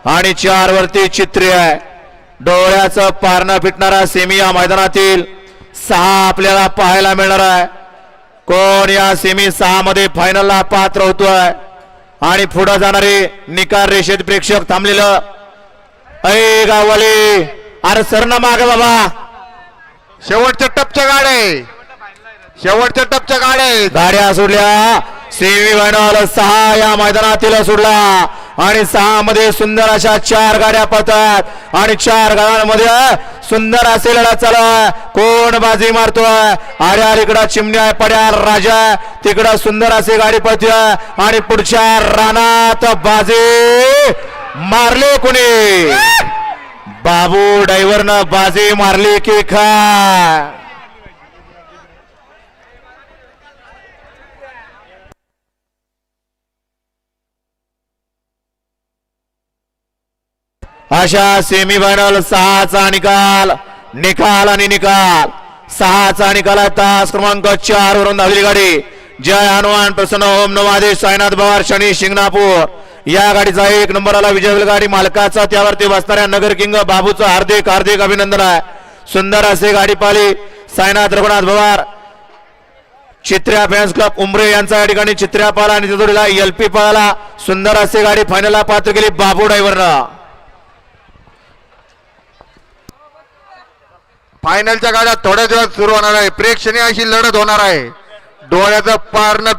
आणि 4 वरती चित्रे आहे. डोळ्याचं पारणं फिटणारा सेमी या मैदानातील 6 आपल्याला पाहायला मिळणार आहे. कोण या सेमी 6 मध्ये फायनलला पात्र होतोय आणि पुढे जाणारे निकाल रेषेत प्रेक्षक थांबलेलं. ऐ गाववाले अरे सर ना मागे बाबा, शेवटच्या टपच्या गाड्या, शेवटच्या टपच्या गाड्या सोडल्या. सेमी फायनल 6 या मैदानातील सोडला आणि 6 मध्ये सुंदर अशा 4 गाड्या पळतात आणि 4 गाड्यांमध्ये सुंदर असे लढा चालू आहे. कोण बाजी मारतोय? अरे इकडं चिमण्या पड्या राजा, तिकडं सुंदर असे गाडी पळते आणि पुढच्या रानात बाजी मारले कोणी? बाबू ड्रायव्हरनं बाजी मारली की काय? अशा सेमीफायनल 6चा निकाल आणि निकाल 6चा निकाल आहे. तास क्रमांक 4 वरून धावली गाडी जय हनुमान प्रसन्न ओम नवादेश साईनाथ पवार शनी शिंगणापूर या गाडीचा 1 नंबरला विजय गाडी मालकाचा, त्यावरती बसणाऱ्या नगर किंग बाबूचं हार्दिक हार्दिक अभिनंदन आहे. सुंदर असे गाडी पाली साईनाथ रघुनाथ पवार चित्र्या फॅन्स क्लब उमरे यांचा या ठिकाणी चित्र्या पाला आणि जोडीला एलपी पाला. सुंदर असे गाडी फायनलला पात्र केली बाबू ड्रायव्हरनं. फायनलच्या गाड्या थोड्या दिवस सुरू होणार आहे. प्रेक्षणीय अशी लढत होणार आहे. डोळ्याचं पारणं